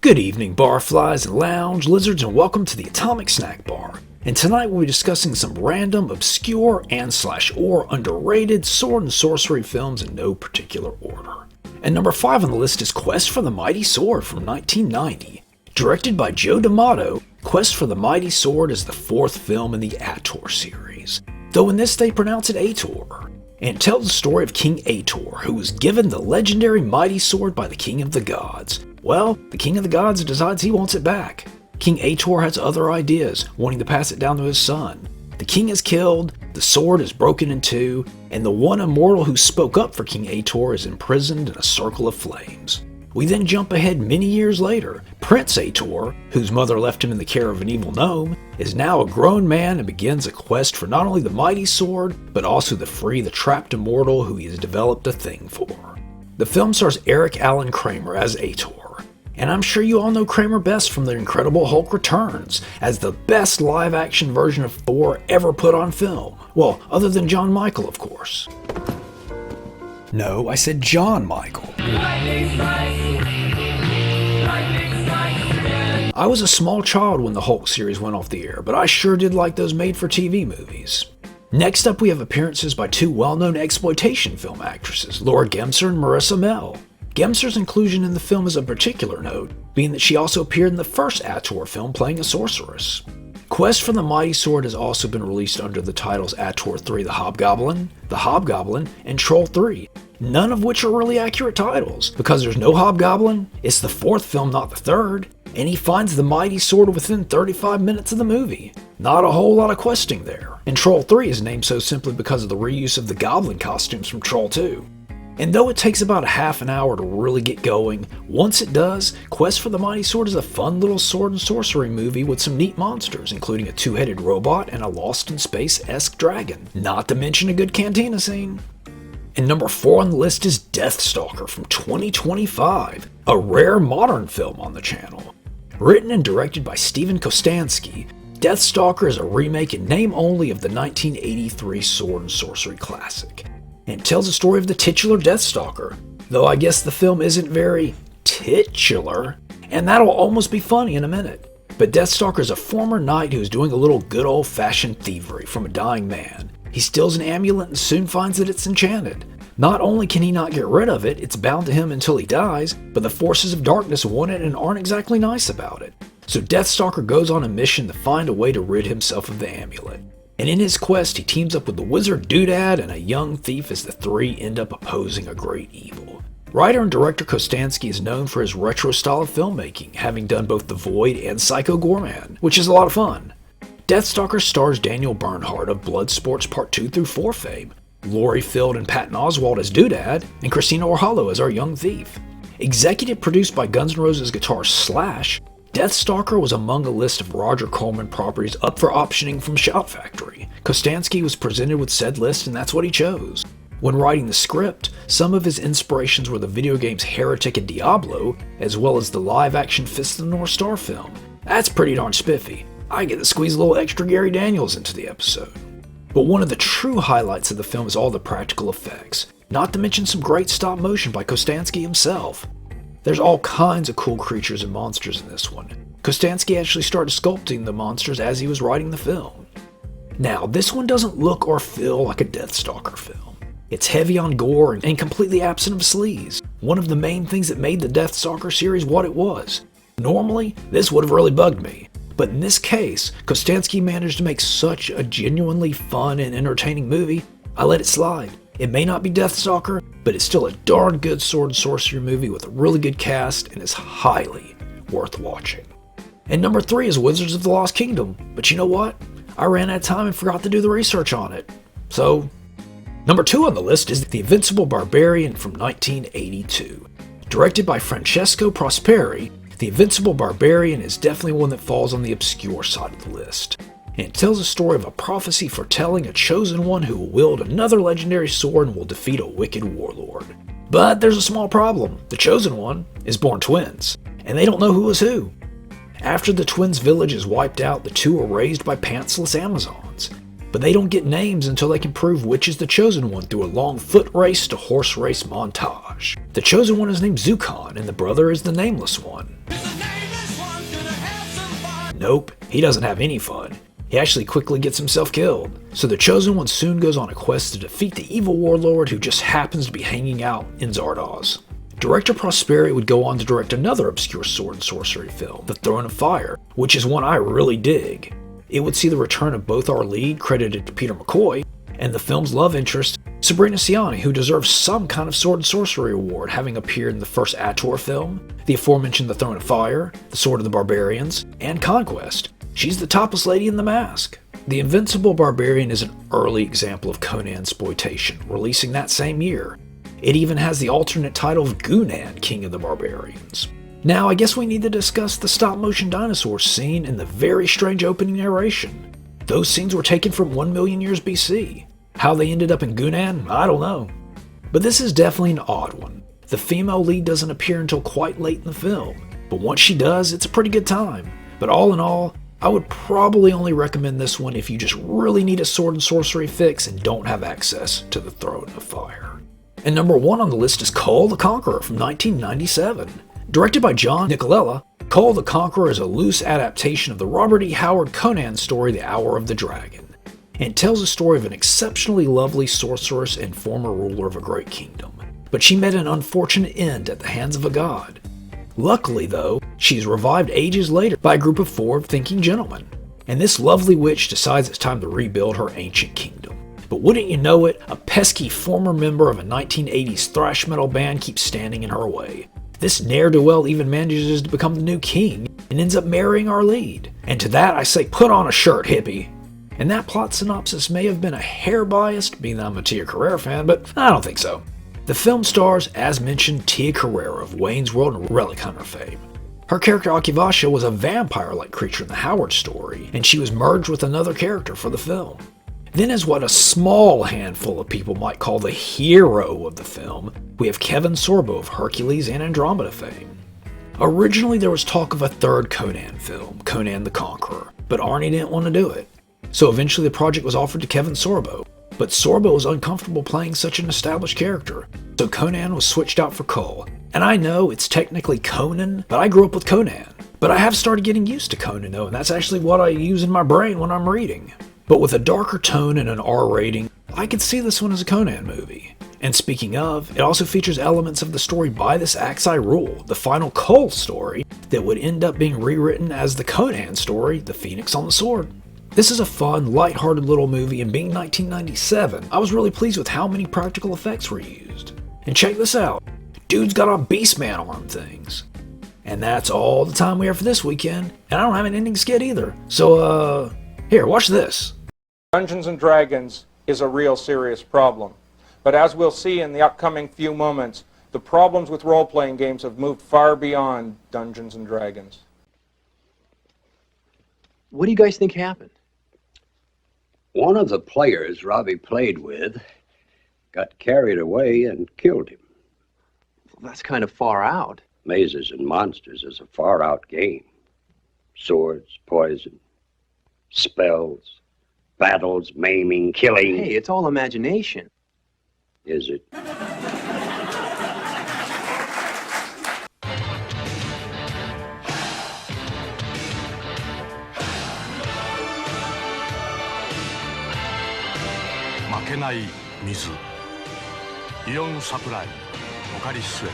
Good evening, barflies and lounge lizards, and welcome to the Atomic Snack Bar. And tonight we'll be discussing some random, obscure, and/or underrated sword and sorcery films in no particular order. And number 5 on the list is Quest for the Mighty Sword from 1990. Directed by Joe D'Amato, Quest for the Mighty Sword is the 4th film in the Ator series, though in this they pronounce it Ator. And it tells the story of King Ator, who was given the legendary mighty sword by the King of the Gods. Well, the King of the Gods decides he wants it back. King Ator has other ideas, wanting to pass it down to his son. The king is killed, the sword is broken in two, and the one immortal who spoke up for King Ator is imprisoned in a circle of flames. We then jump ahead many years later. Prince Ator, whose mother left him in the care of an evil gnome, is now a grown man and begins a quest for not only the mighty sword, but also to free the trapped immortal who he has developed a thing for. The film stars Eric Allen Kramer as Ator. And I'm sure you all know Kramer best from The Incredible Hulk Returns, as the best live-action version of Thor ever put on film. Well, other than John Michael, of course. No, I said John Michael. I was a small child when the Hulk series went off the air, but I sure did like those made-for-TV movies. Next up, we have appearances by two well-known exploitation film actresses, Laura Gemser and Marissa Mell. Gemser's inclusion in the film is of particular note, being that she also appeared in the first Ator film playing a sorceress. Quest for the Mighty Sword has also been released under the titles Ator 3 The Hobgoblin, and Troll 3, none of which are really accurate titles. Because there's no Hobgoblin, it's the 4th film, not the 3rd, and he finds the mighty sword within 35 minutes of the movie. Not a whole lot of questing there. And Troll 3 is named so simply because of the reuse of the goblin costumes from Troll 2. And though it takes about a half an hour to really get going, once it does, Quest for the Mighty Sword is a fun little sword and sorcery movie with some neat monsters, including a 2-headed robot and a Lost in Space-esque dragon, not to mention a good cantina scene. And number 4 on the list is Deathstalker from 2025, a rare modern film on the channel. Written and directed by Steven Kostanski, Deathstalker is a remake in name only of the 1983 sword and sorcery classic. And it tells the story of the titular Deathstalker, though I guess the film isn't very titular, and that'll almost be funny in a minute. But Deathstalker is a former knight who's doing a little good old-fashioned thievery from a dying man. He steals an amulet and soon finds that it's enchanted. Not only can he not get rid of it, it's bound to him until he dies, but the forces of darkness want it and aren't exactly nice about it. So Deathstalker goes on a mission to find a way to rid himself of the amulet. And in his quest, he teams up with the wizard Doodad and a young thief as the three end up opposing a great evil. Writer and director Kostanski is known for his retro style of filmmaking, having done both The Void and Psycho Gorman, which is a lot of fun. Deathstalker stars Daniel Bernhardt of Bloodsports Part 2 through 4 fame, Laurie Field and Patton Oswalt as Doodad, and Christina Orhalo as our young thief. Executive produced by Guns N' Roses guitarist Slash, Deathstalker was among a list of Roger Corman properties up for optioning from Shout Factory. Kostanski was presented with said list and that's what he chose. When writing the script, some of his inspirations were the video games Heretic and Diablo, as well as the live-action Fist of the North Star film. That's pretty darn spiffy. I get to squeeze a little extra Gary Daniels into the episode. But one of the true highlights of the film is all the practical effects, not to mention some great stop motion by Kostanski himself. There's all kinds of cool creatures and monsters in this one. Kostanski actually started sculpting the monsters as he was writing the film. Now, this one doesn't look or feel like a Deathstalker film. It's heavy on gore and completely absent of sleaze, one of the main things that made the Deathstalker series what it was. Normally, this would have really bugged me, but in this case, Kostanski managed to make such a genuinely fun and entertaining movie, I let it slide. It may not be Deathstalker, but it's still a darn good sword and sorcery movie with a really good cast and is highly worth watching. And number 3 is Wizards of the Lost Kingdom, but you know what? I ran out of time and forgot to do the research on it. So, number 2 on the list is The Invincible Barbarian from 1982. Directed by Francesco Prosperi, The Invincible Barbarian is definitely one that falls on the obscure side of the list. And it tells the story of a prophecy foretelling a chosen one who will wield another legendary sword and will defeat a wicked warlord. But there's a small problem. The chosen one is born twins, and they don't know who is who. After the twins' village is wiped out, the two are raised by pantsless Amazons. But they don't get names until they can prove which is the chosen one through a long foot race to horse race montage. The chosen one is named Zukon, and the brother is the nameless one. Nope, he doesn't have any fun. He actually quickly gets himself killed. So the Chosen One soon goes on a quest to defeat the evil warlord who just happens to be hanging out in Zardoz. Director Prosperi would go on to direct another obscure sword and sorcery film, The Throne of Fire, which is one I really dig. It would see the return of both our lead, credited to Peter McCoy, and the film's love interest, Sabrina Siani, who deserves some kind of sword and sorcery award, having appeared in the first Ator film, the aforementioned The Throne of Fire, The Sword of the Barbarians, and Conquest. She's the topless lady in the mask. The Invincible Barbarian is an early example of Conan-sploitation, releasing that same year. It even has the alternate title of Gunan, King of the Barbarians. Now, I guess we need to discuss the stop-motion dinosaur scene and the very strange opening narration. Those scenes were taken from 1 million years BC. How they ended up in Gunan, I don't know. But this is definitely an odd one. The female lead doesn't appear until quite late in the film, but once she does, it's a pretty good time. But all in all, I would probably only recommend this one if you just really need a sword and sorcery fix and don't have access to the Throne of Fire. And number 1 on the list is Kull the Conqueror from 1997. Directed by John Nicolella, Kull the Conqueror is a loose adaptation of the Robert E. Howard Conan story The Hour of the Dragon, and tells the story of an exceptionally lovely sorceress and former ruler of a great kingdom. But she met an unfortunate end at the hands of a god. Luckily, though, she's revived ages later by a group of forward-thinking gentlemen, and this lovely witch decides it's time to rebuild her ancient kingdom. But wouldn't you know it, a pesky former member of a 1980s thrash metal band keeps standing in her way. This ne'er-do-well even manages to become the new king and ends up marrying our lead. And to that I say, put on a shirt, hippie. And that plot synopsis may have been a hair biased, being that I'm a Tia Carrere fan, but I don't think so. The film stars, as mentioned, Tia Carrere of Wayne's World and Relic Hunter fame. Her character Akivasha was a vampire-like creature in the Howard story, and she was merged with another character for the film. Then as what a small handful of people might call the hero of the film, we have Kevin Sorbo of Hercules and Andromeda fame. Originally there was talk of a third Conan film, Conan the Conqueror, but Arnie didn't want to do it. So eventually the project was offered to Kevin Sorbo, but Sorbo was uncomfortable playing such an established character, so Conan was switched out for Kull. And I know it's technically Conan, but I grew up with Conan. But I have started getting used to Conan though, and that's actually what I use in my brain when I'm reading. But with a darker tone and an R rating, I could see this one as a Conan movie. And speaking of, it also features elements of the story by this Axe I Rule, the final Kull story, that would end up being rewritten as the Conan story, The Phoenix on the Sword. This is a fun, lighthearted little movie, and being 1997, I was really pleased with how many practical effects were used. And check this out, dude's got on Beastman arm things. And that's all the time we have for this weekend, and I don't have an ending skit either. So, here, watch this. Dungeons & Dragons is a real serious problem. But as we'll see in the upcoming few moments, the problems with role-playing games have moved far beyond Dungeons & Dragons. What do you guys think happened? One of the players Robbie played with got carried away and killed him. Well, that's kind of far out. Mazes and Monsters is a far-out game. Swords, poison, spells, battles, maiming, killing. Hey, it's all imagination. Is it? Ion Supply, Pocari Sweat.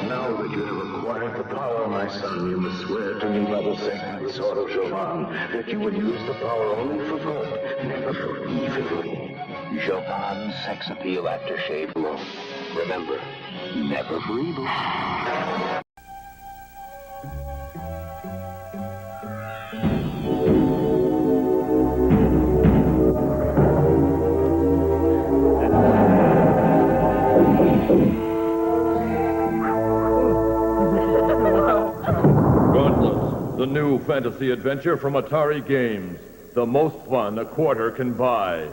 Now that you have acquired the power, my son, you must swear to me by the sacred sword of Jovan that you will use the power only for good, never for evil. Jovan sex appeal aftershave alone. Remember, never for evil. Gauntlet, the new fantasy adventure from Atari Games. The most fun a quarter can buy.